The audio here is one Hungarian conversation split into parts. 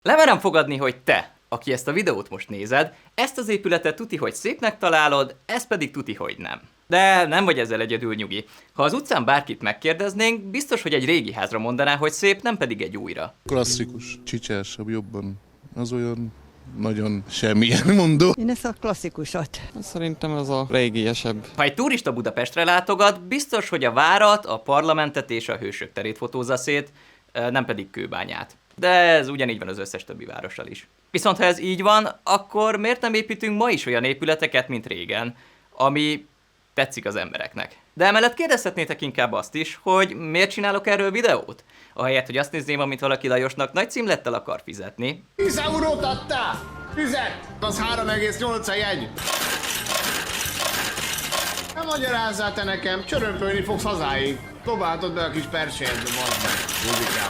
Lemerem fogadni, hogy te, aki ezt a videót most nézed, ezt az épületet tuti, hogy szépnek találod, ezt pedig tuti, hogy nem. De nem vagy ezzel egyedül, nyugi. Ha az utcán bárkit megkérdeznénk, biztos, hogy egy régi házra mondaná, hogy szép, nem pedig egy újra. Klasszikus, csicsásabb, jobban. Az olyan nagyon semmilyen mondó. Én ezt a klasszikusat. Szerintem ez a régiesebb. Ha egy turista Budapestre látogat, biztos, hogy a várat, a parlamentet és a hősök terét fotózza szét, nem pedig Kőbányát. De ez ugyanígy van az összes többi várossal is. Viszont ha ez így van, akkor miért nem építünk ma is olyan épületeket, mint régen, ami tetszik az embereknek? De emellett kérdezhetnétek inkább azt is, hogy miért csinálok erről videót? Ahelyett, hogy azt nézném, amit valaki Lajosnak nagy címlettel akar fizetni. 10 eurót adtál? Fizet! Az 3,8 a jegy. Nem magyarázzál te nekem, csörömpölni fogsz hazáig. Dobáltad be a kis persért, mondd meg, Rubikám.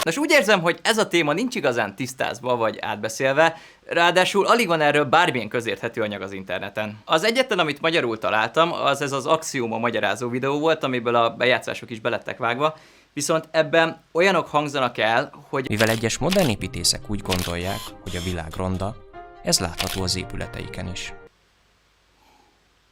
Nos, úgy érzem, hogy ez a téma nincs igazán tisztázva vagy átbeszélve, ráadásul alig van erről bármilyen közérthető anyag az interneten. Az egyetlen, amit magyarul találtam, az ez az Axioma magyarázó videó volt, amiből a bejátszások is belettek vágva, viszont ebben olyanok hangzanak el, hogy Mivel egyes modern építészek úgy gondolják, hogy a világ ronda, ez látható az épületeiken is.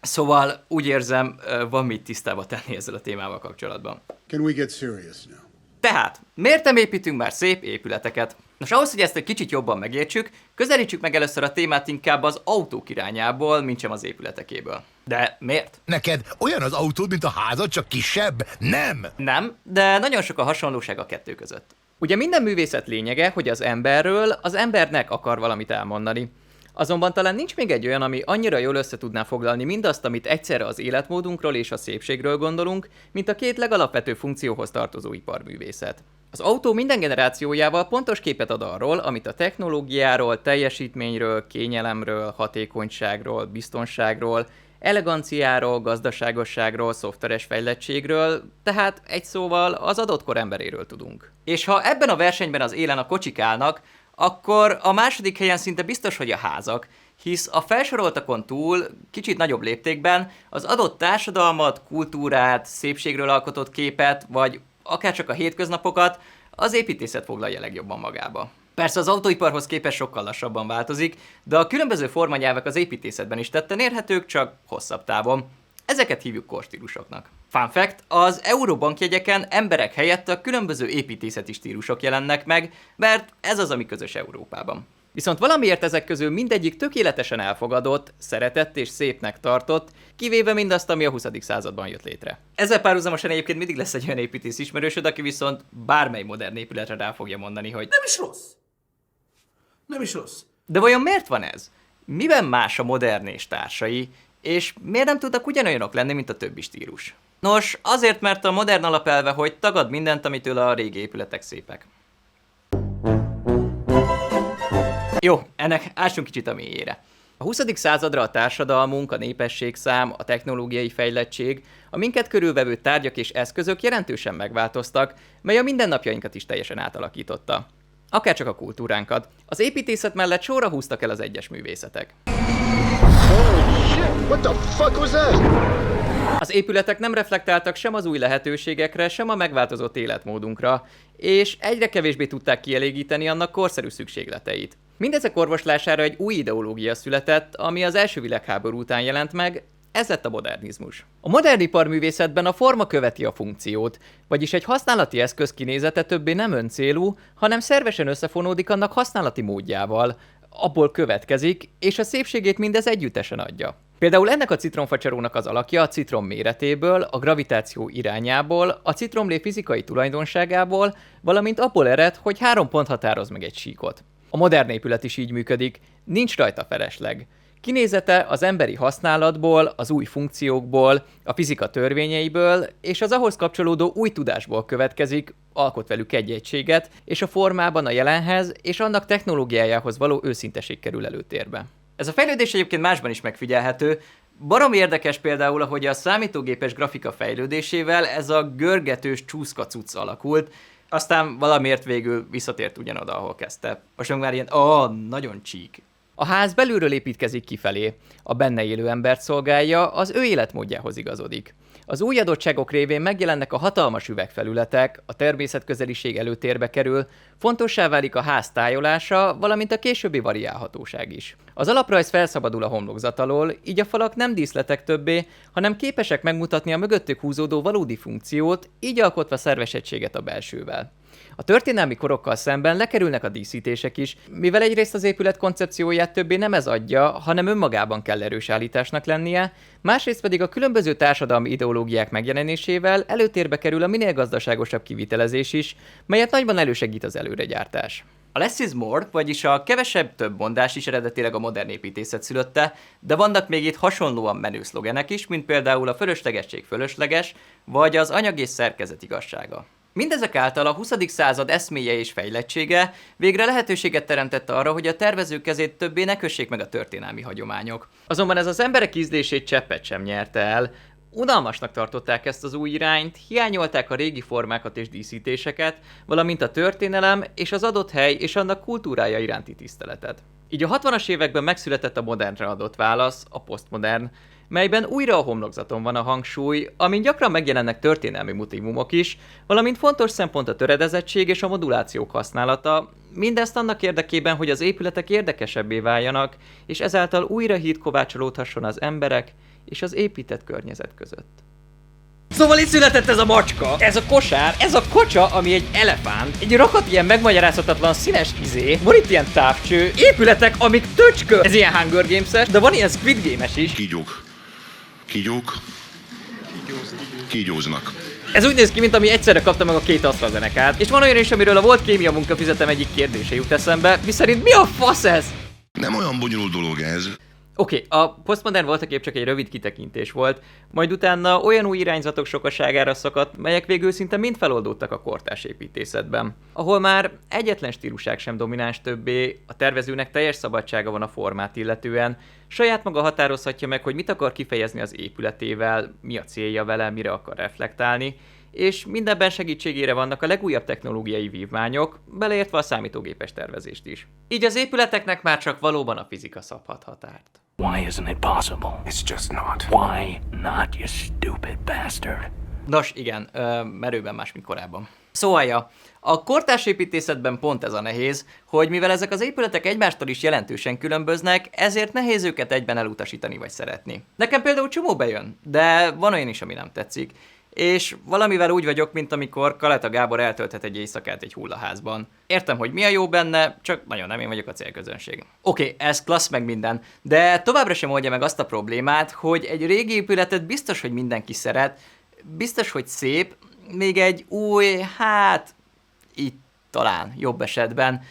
szóval úgy érzem, van mit tisztába tenni ezzel a témával kapcsolatban. Can we get serious now? Tehát, miért nem építünk már szép épületeket? Nos, ahhoz, hogy ezt egy kicsit jobban megértsük, közelítsük meg először a témát inkább az autók irányából, mintsem az épületekéből. De miért? Neked olyan az autód, mint a házad, csak kisebb? Nem! Nem, de nagyon sok a hasonlóság a kettő között. Ugye minden művészet lényege, hogy az emberről az embernek akar valamit elmondani. Azonban talán nincs még egy olyan, ami annyira jól össze tudná foglalni mindazt, amit egyszerre az életmódunkról és a szépségről gondolunk, mint a két legalapvető funkcióhoz tartozó iparművészet. Az autó minden generációjával pontos képet ad arról, amit a technológiáról, teljesítményről, kényelemről, hatékonyságról, biztonságról, eleganciáról, gazdaságosságról, szoftveres fejlettségről, tehát egy szóval az adott kor emberéről tudunk. És ha ebben a versenyben az élen a kocsik állnak, akkor a második helyen szinte biztos, hogy a házak, hisz a felsoroltakon túl, kicsit nagyobb léptékben az adott társadalmat, kultúrát, szépségről alkotott képet, vagy akárcsak a hétköznapokat az építészet foglalja legjobban magába. Persze az autóiparhoz képest sokkal lassabban változik, de a különböző formanyelvek az építészetben is tetten érhetők, csak hosszabb távon. Ezeket hívjuk korstílusoknak. Fun fact, az euróbankjegyeken emberek helyett a különböző építészeti stílusok jelennek meg, mert ez az, ami közös Európában. Viszont valamiért ezek közül mindegyik tökéletesen elfogadott, szeretett és szépnek tartott, kivéve mindazt, ami a 20. században jött létre. Ezzel párhuzamosan egyébként mindig lesz egy olyan építész ismerősöd, aki viszont bármely modern épületre rá fogja mondani, hogy Nem is rossz. Nem is rossz. de vajon miért van ez? Miben más a modern és társai, és miért nem tudnak ugyanolyanok lenni, mint a többi stílus? Nos, azért, mert a modern alapelve, hogy tagad mindent, amitől a régi épületek szépek. Jó, ennek ássunk kicsit a mélyére. A 20. századra a társadalmunk, a népességszám, a technológiai fejlettség, a minket körülvevő tárgyak és eszközök jelentősen megváltoztak, mely a mindennapjainkat is teljesen átalakította. Akárcsak a kultúránkat. Az építészet mellett sorra húztak el az egyes művészetek. What the fuck was that? Az épületek nem reflektáltak sem az új lehetőségekre, sem a megváltozott életmódunkra, és egyre kevésbé tudták kielégíteni annak korszerű szükségleteit. Mindezek orvoslására egy új ideológia született, ami az első világháború után jelent meg, ez lett a modernizmus. A modern iparművészetben a forma követi a funkciót, vagyis egy használati eszköz kinézete többé nem öncélú, hanem szervesen összefonódik annak használati módjával, abból következik, és a szépségét mindez együttesen adja. Például ennek a citromfacsarónak az alakja a citrom méretéből, a gravitáció irányából, a citromlé fizikai tulajdonságából, valamint abból ered, hogy 3 pont határoz meg egy síkot. A modern épület is így működik, nincs rajta felesleg. Kinézete az emberi használatból, az új funkciókból, a fizika törvényeiből és az ahhoz kapcsolódó új tudásból következik, alkot velük egy egységet, és a formában a jelenhez és annak technológiájához való őszinteség kerül előtérbe. Ez a fejlődés egyébként másban is megfigyelhető. Baromi érdekes például, ahogy a számítógépes grafika fejlődésével ez a görgetős csúszka cucc alakult, aztán valamiért végül visszatért ugyanoda, ahol kezdte. Most már ilyen, nagyon csík. A ház belülről építkezik kifelé, a benne élő embert szolgálja, az ő életmódjához igazodik. Az új adottságok révén megjelennek a hatalmas üvegfelületek, a természetközeliség előtérbe kerül, fontossá válik a ház tájolása, valamint a későbbi variálhatóság is. Az alaprajz felszabadul a homlokzat alól, így a falak nem díszletek többé, hanem képesek megmutatni a mögöttük húzódó valódi funkciót, így alkotva szerves egységet a belsővel. A történelmi korokkal szemben lekerülnek a díszítések is, mivel egyrészt az épület koncepcióját többé nem ez adja, hanem önmagában kell erős állításnak lennie, másrészt pedig a különböző társadalmi ideológiák megjelenésével előtérbe kerül a minél gazdaságosabb kivitelezés is, melyet nagyban elősegít az előregyártás. A less is more, vagyis a kevesebb több mondás is eredetileg a modern építészet szülötte, de vannak még itt hasonlóan menő szlogenek is, mint például a fölöslegesség fölösleges, vagy az anyag és szerkezet igazsága. Mindezek által a 20. század eszméje és fejlettsége végre lehetőséget teremtett arra, hogy a tervezők kezét többé ne kössék meg a történelmi hagyományok. Azonban ez az emberek ízlését cseppet sem nyerte el. Unalmasnak tartották ezt az új irányt, hiányolták a régi formákat és díszítéseket, valamint a történelem és az adott hely és annak kultúrája iránti tiszteletet. Így a 60-as években megszületett a modernre adott válasz, a posztmodern, melyben újra a homlokzaton van a hangsúly, amin gyakran megjelennek történelmi motívumok is, valamint fontos szempont a töredezettség és a modulációk használata, mindezt annak érdekében, hogy az épületek érdekesebbé váljanak, és ezáltal újra híd kovácsolódhasson az emberek és az épített környezet között. Szóval itt született ez a macska, ez a kosár, ez a kocsa, ami egy elefánt, egy rakat ilyen megmagyarázhatatlan színes izé, van itt ilyen távcső, épületek, amik töcskör, ez ilyen Hunger Games-es, de van ilyen Squid Game-es is. Kígyóznak. Ez úgy néz ki, mint ami egyszerre kapta meg a két AstraZenecát, és van olyan is, amiről a volt kémia munkafizetem egyik kérdése jut eszembe, miszerint mi a fasz ez? Nem olyan bonyolult dolog ez. Oké, a posztmodern voltaképp csak egy rövid kitekintés volt, majd utána olyan új irányzatok sokaságára szakadt, melyek végül szinte mind feloldódtak a kortárs építészetben. Ahol már egyetlen stílusság sem domináns többé, a tervezőnek teljes szabadsága van a formát illetően, saját maga határozhatja meg, hogy mit akar kifejezni az épületével, mi a célja vele, mire akar reflektálni, és mindenben segítségére vannak a legújabb technológiai vívmányok, beleértve a számítógépes tervezést is. Így az épületeknek már csak valóban a fizika szabhat határt. Why isn't it possible? It's just not. Why not, you stupid bastard? Nos, igen, merőben más, mint korábban. Szóval, a kortárs építészetben pont ez a nehéz, hogy mivel ezek az épületek egymástól is jelentősen különböznek, ezért nehéz őket egyben elutasítani vagy szeretni. Nekem például csomó bejön, de van olyan is, ami nem tetszik. És valamivel úgy vagyok, mint amikor Kaleta Gábor eltölthet egy éjszakát egy hullaházban. Értem, hogy mi a jó benne, csak nagyon nem én vagyok a célközönség. Oké, ez klassz meg minden, de továbbra sem oldja meg azt a problémát, hogy egy régi épületet biztos, hogy mindenki szeret, biztos, hogy szép, még egy új, hát így talán, jobb esetben,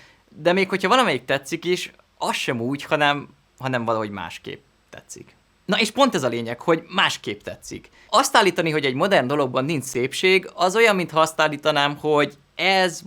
de még hogyha valamelyik tetszik is, az sem úgy, hanem valahogy másképp tetszik. Na és pont ez a lényeg, hogy másképp tetszik. Azt állítani, hogy egy modern dologban nincs szépség, az olyan, mintha azt állítanám, hogy ez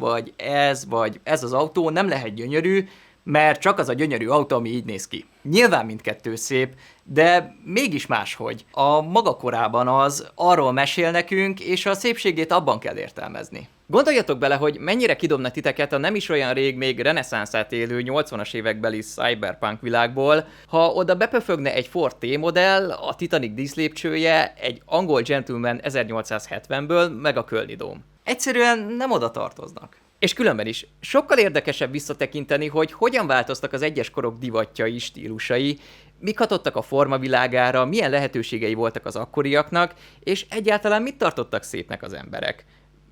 az autó nem lehet gyönyörű, mert csak az a gyönyörű autó, ami így néz ki. Nyilván mindkettő szép, de mégis máshogy. A maga korában az arról mesél nekünk, és a szépségét abban kell értelmezni. Gondoljatok bele, hogy mennyire kidobna titeket a nem is olyan rég még reneszánszát élő 80-as évekbeli cyberpunk világból, ha oda bepöfögne egy Ford T-modell, a Titanic díszlépcsője, egy angol gentleman 1870-ből, meg a Kölni Dóm. Egyszerűen nem oda tartoznak. És különben is sokkal érdekesebb visszatekinteni, hogy hogyan változtak az egyes korok divatjai, stílusai, mik hatottak a formavilágára, milyen lehetőségei voltak az akkoriaknak, és egyáltalán mit tartottak szépnek az emberek.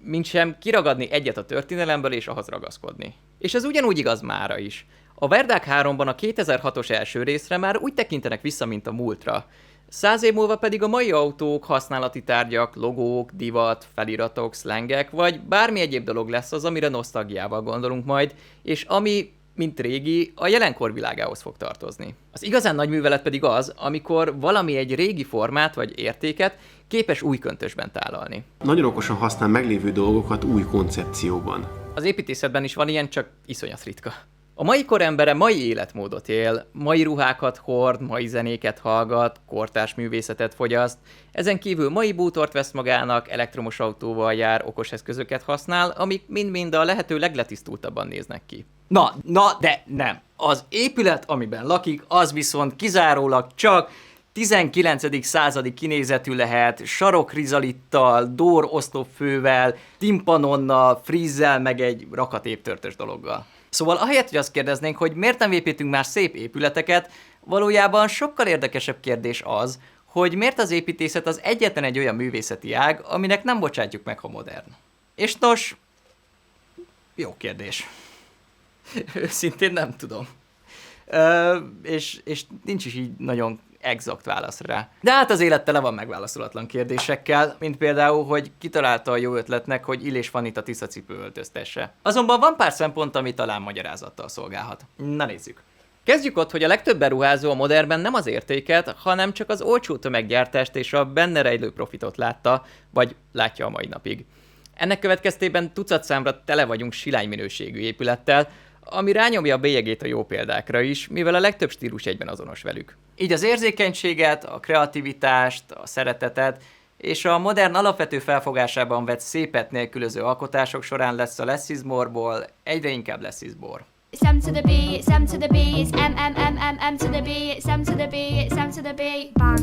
Mintsem kiragadni egyet a történelemből és ahhoz ragaszkodni. És ez ugyanúgy igaz mára is. A Verdák 3-ban a 2006-os első részre már úgy tekintenek vissza, mint a múltra. 100 év múlva pedig a mai autók, használati tárgyak, logók, divat, feliratok, szlengek, vagy bármi egyéb dolog lesz az, amire nosztalgiával gondolunk majd, és ami, mint régi, a jelenkor világához fog tartozni. Az igazán nagy művelet pedig az, amikor valami egy régi formát vagy értéket képes új köntösben tálalni. Nagyon okosan használ meglévő dolgokat új koncepcióban. Az építészetben is van ilyen, csak iszonyat ritka. A mai kor embere mai életmódot él, mai ruhákat hord, mai zenéket hallgat, kortárs művészetet fogyaszt, ezen kívül mai bútort vesz magának, elektromos autóval jár, okos eszközöket használ, amik mind-mind a lehető legletisztultabban néznek ki. Na, de nem. Az épület, amiben lakik, az viszont kizárólag csak 19. századi kinézetű lehet, sarokrizalittal, dór oszlopfővel, timpanonnal, frizzel, meg egy rakatéptörtös dologgal. Szóval ahelyett, hogy azt kérdeznénk, hogy miért nem építünk már szép épületeket, valójában sokkal érdekesebb kérdés az, hogy miért az építészet az egyetlen egy olyan művészeti ág, aminek nem bocsátjuk meg, ha modern. És nos, jó kérdés. Őszintén nem tudom. És nincs is így nagyon exakt válasz rá. De hát az élet tele van megválaszolatlan kérdésekkel, mint például, hogy kitalálta a jó ötletnek, hogy Illés Fannit a tiszacipő öltöztesse. Azonban van pár szempont, ami talán magyarázattal szolgálhat. Na nézzük. Kezdjük ott, hogy a legtöbb beruházó a modernben nem az értéket, hanem csak az olcsó tömeggyártást és a benne rejlő profitot látta, vagy látja a mai napig. Ennek következtében tucatszámra tele vagyunk silány minőségű épülettel, ami rányomja a bélyegét a jó példákra is, mivel a legtöbb stílus egyben azonos velük. Így az érzékenységet, a kreativitást, a szeretetet és a modern alapvető felfogásában vett szépet nélkülöző alkotások során lesz a less is more-ból egyre inkább less is more. It's M to the B, it's M to the B, it's M to the B, it's M to the B, it's M to the B, bang.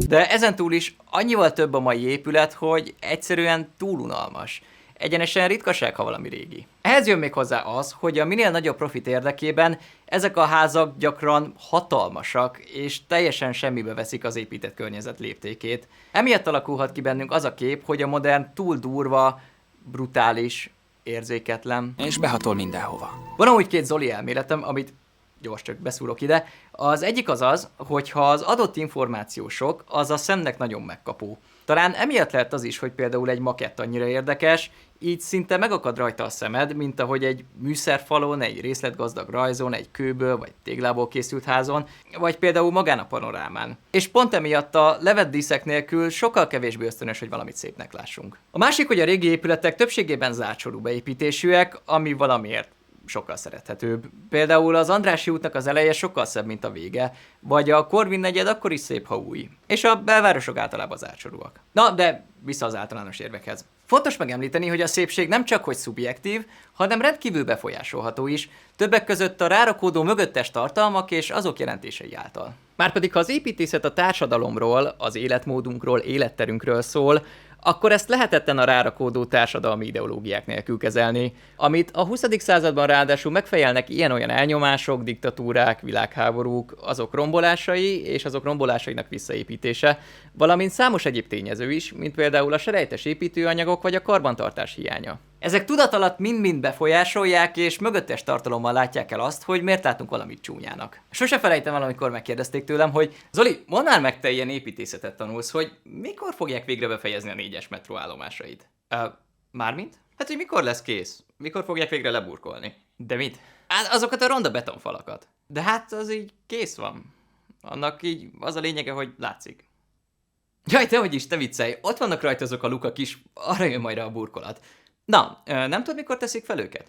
De ezentúl is annyival több a mai épület, hogy egyszerűen túl unalmas. Egyenesen ritkaság, ha valami régi. Ehhez jön még hozzá az, hogy a minél nagyobb profit érdekében ezek a házak gyakran hatalmasak, és teljesen semmibe veszik az épített környezet léptékét. Emiatt alakulhat ki bennünk az a kép, hogy a modern túl durva, brutális, érzéketlen. És behatol mindenhova. Van amúgy két Zoli elméletem, amit gyors csak beszúrok ide. Az egyik az, hogy ha az adott információ sok, az a szemnek nagyon megkapó. Talán emiatt lehet az is, hogy például egy makett annyira érdekes, így szinte megakad rajta a szemed, mint ahogy egy műszerfalon, egy részletgazdag rajzon, egy kőből vagy téglából készült házon, vagy például magán a panorámán. És pont emiatt a levett díszek nélkül sokkal kevésbé ösztönös, hogy valamit szépnek lássunk. A másik, hogy a régi épületek többségében zárt sorú beépítésűek, ami valamiért sokkal szerethetőbb. Például az Andrássy útnak az eleje sokkal szebb, mint a vége, vagy a Korvin negyed akkor is szép, ha új. És a belvárosok általában zártsorúak. Na, de vissza az általános érvekhez. Fontos megemlíteni, hogy a szépség nem csak hogy szubjektív, hanem rendkívül befolyásolható is, többek között a rárakódó mögöttes tartalmak és azok jelentései által. Márpedig ha az építészet a társadalomról, az életmódunkról, életterünkről szól, akkor ezt lehetetlen a rárakódó társadalmi ideológiák nélkül kezelni, amit a 20. században ráadásul megfejelnek ilyen-olyan elnyomások, diktatúrák, világháborúk, azok rombolásai és azok rombolásainak visszaépítése, valamint számos egyéb tényező is, mint például a selejtes építőanyagok vagy a karbantartás hiánya. Ezek tudat alatt mind-mind befolyásolják, és mögöttes tartalommal látják el azt, hogy miért látunk valamit csúnyának. Sose felejtem el, amikor megkérdezték tőlem, hogy Zoli, mondd már meg, te ilyen építészetet tanulsz, hogy mikor fogják végre befejezni a 4-es metró állomásait? Mármint? Hát, hogy mikor lesz kész? Mikor fogják végre leburkolni? De mit? Hát azokat a ronda betonfalakat. De hát az így kész van. Annak így az a lényege, hogy látszik. Jaj, dehogy is, te viccelj, ott vannak rajta azok a lukak is, arra jön majd a burkolat. Na, nem tudod, mikor teszik fel őket?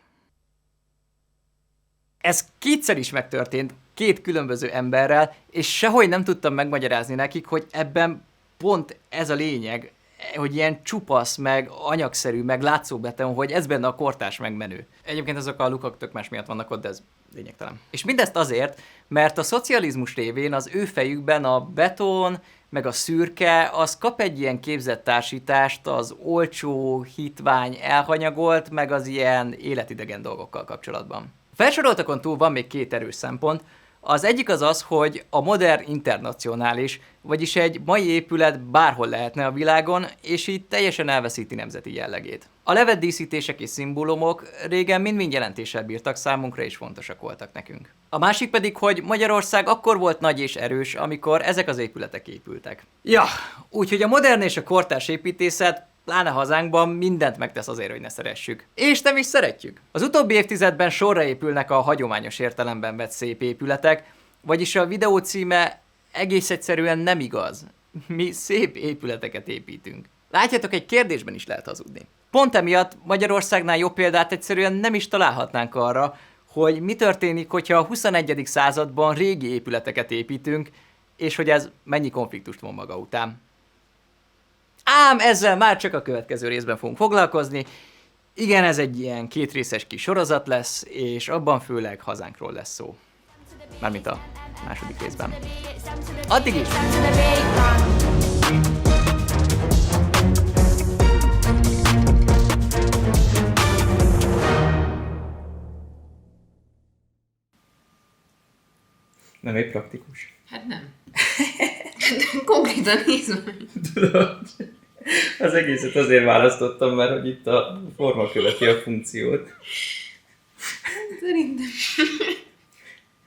Ez kétszer is megtörtént, két különböző emberrel, és sehogy nem tudtam megmagyarázni nekik, hogy ebben pont ez a lényeg, hogy ilyen csupasz, meg anyagszerű, meg látszóbeton, hogy ez benne a kortárs meg menő. Egyébként azok a lukak tök más miatt vannak ott, de ez lényegtelen. És mindezt azért, mert a szocializmus révén az ő fejükben a beton, meg a szürke, az kap egy ilyen képzett társítást az olcsó, hitvány, elhanyagolt, meg az ilyen életidegen dolgokkal kapcsolatban. Felsoroltakon túl van még két erős szempont. Az egyik az, hogy a modern internacionális, vagyis egy mai épület bárhol lehetne a világon, és így teljesen elveszíti nemzeti jellegét. A levett díszítések és szimbólumok régen mind-mind jelentéssel bírtak számunkra, és fontosak voltak nekünk. A másik pedig, hogy Magyarország akkor volt nagy és erős, amikor ezek az épületek épültek. Ja, úgyhogy a modern és a kortárs építészet, pláne hazánkban mindent megtesz azért, hogy ne szeressük. És nem is szeretjük. Az utóbbi évtizedben sorra épülnek a hagyományos értelemben vett szép épületek, vagyis a videó címe egész egyszerűen nem igaz. Mi szép épületeket építünk. Látjátok, egy kérdésben is lehet hazudni. Pont emiatt Magyarországnál jobb példát egyszerűen nem is találhatnánk arra, hogy mi történik, hogyha a 21. században régi épületeket építünk, és hogy ez mennyi konfliktust von maga után. Ám ezzel már csak a következő részben fogunk foglalkozni. Igen, ez egy ilyen kétrészes kis sorozat lesz, és abban főleg hazánkról lesz szó. Mármint a második részben. Addig is! Sam to the beat, run. Nem egy praktikus. Hát nem. Konkrétan nézd meg. Tudod, az egészet azért választottam, mert hogy itt a forma követi a funkciót. Szerintem.